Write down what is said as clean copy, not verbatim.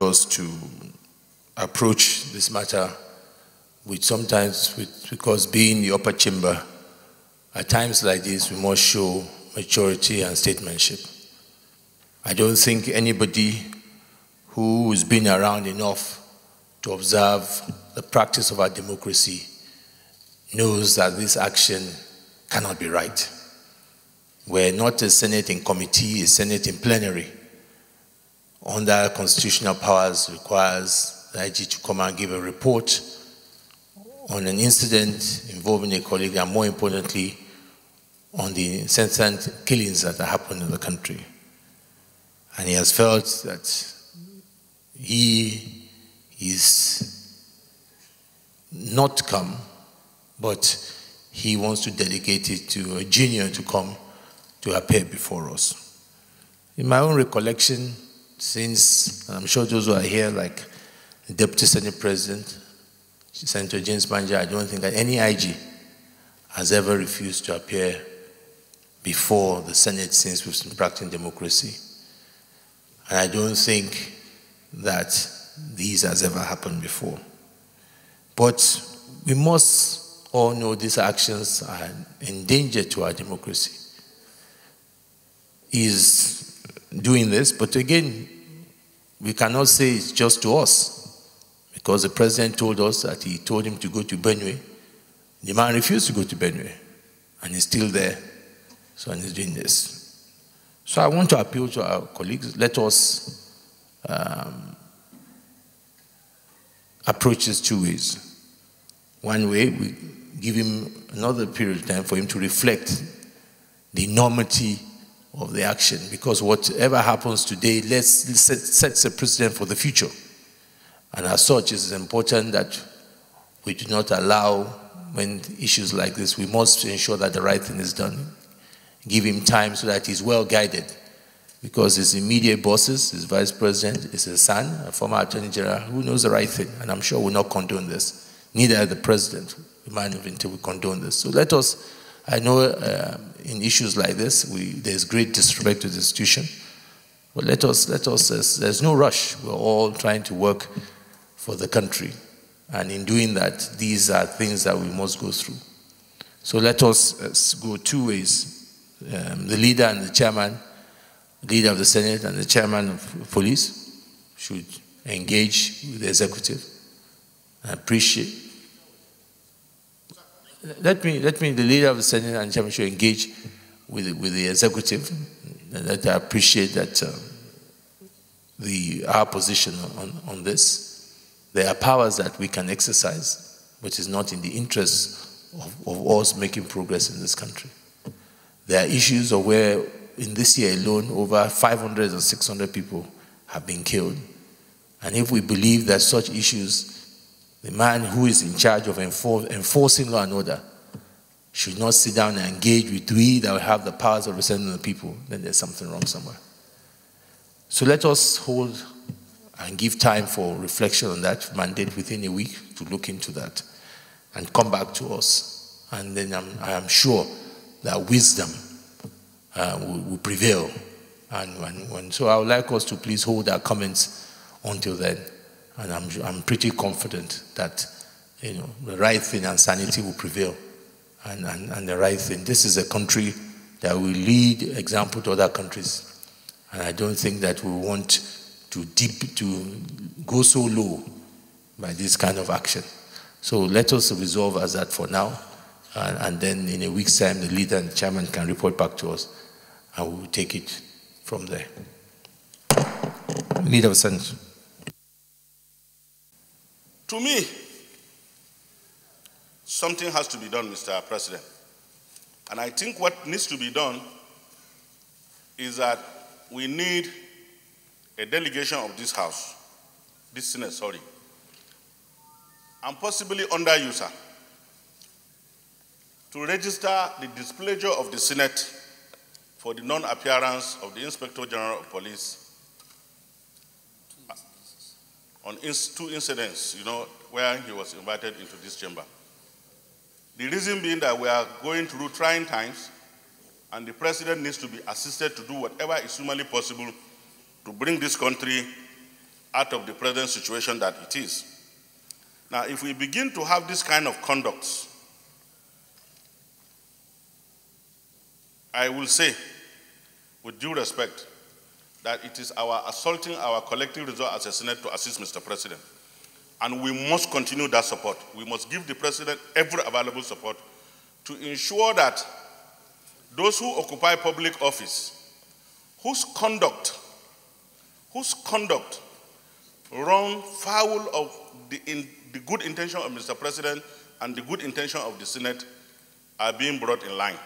Was to approach this matter because being the upper chamber, at times like this, we must show maturity and statesmanship. I don't think anybody who has been around enough to observe the practice of our democracy knows that this action cannot be right. We're not a Senate in committee, a Senate in plenary. Under constitutional powers requires the IG to come and give a report on an incident involving a colleague, and more importantly, on the incessant killings that have happened in the country. And he has felt that he is not come, but he wants to dedicate it to a junior to come to appear before us. In my own recollection, since I'm sure those who are here, like the Deputy Senate President, Senator James Banja, I don't think that any IG has ever refused to appear before the Senate since we've been practicing democracy. And I don't think that this has ever happened before. But we must all know these actions are in danger to our democracy. He's doing this, but again, we cannot say it's just to us, because the president told us that he told him to go to Benue. The man refused to go to Benue, and he's still there, so he's doing this. So I want to appeal to our colleagues, let us approach this two ways. One way, we give him another period of time for him to reflect the enormity of the action, because whatever happens today sets a precedent for the future. And as such, it is important that we do not allow, when issues like this, we must ensure that the right thing is done. Give him time so that he's well guided, because his immediate bosses, his vice president, is his son, a former attorney general, who knows the right thing, and I'm sure will not condone this. Neither the president, until we condone this. So let us, I know in issues like this, there's great disrespect to the institution, but let us, there's no rush. We're all trying to work for the country. And in doing that, these are things that we must go through. So let us go two ways. The leader and the chairman, leader of the Senate and the chairman of police should engage with the executive. I appreciate. Let me, the leader of the Senate and the chairman should engage with the executive. That I appreciate that our position on this. There are powers that we can exercise, which is not in the interest of us making progress in this country. There are issues of where, in this year alone, over 500 or 600 people have been killed. And if we believe that such issues, the man who is in charge of enforcing law and order should not sit down and engage with we that will have the powers of representing the people, then there's something wrong somewhere. So let us hold and give time for reflection on that mandate within a week to look into that and come back to us. And then I am sure that wisdom will prevail. So I would like us to please hold our comments until then. And I'm pretty confident that the right thing and sanity will prevail, and the right thing. This is a country that will lead example to other countries, and I don't think that we want to go so low by this kind of action. So let us resolve as that for now, and then in a week's time, the leader and the chairman can report back to us, and we will take it from there. Leader of the Senate. To me, something has to be done, Mr. President. And I think what needs to be done is that we need a delegation of this House, this Senate, sorry, and possibly under you, sir, to register the displeasure of the Senate for the non-appearance of the Inspector General of Police on two incidents, where he was invited into this chamber. The reason being that we are going through trying times, and the president needs to be assisted to do whatever is humanly possible to bring this country out of the present situation that it is. Now, if we begin to have this kind of conduct, I will say, with due respect, that it is our assaulting our collective resolve as a Senate to assist Mr. President. And we must continue that support. We must give the President every available support to ensure that those who occupy public office, whose conduct run foul of the good intention of Mr. President and the good intention of the Senate, are being brought in line.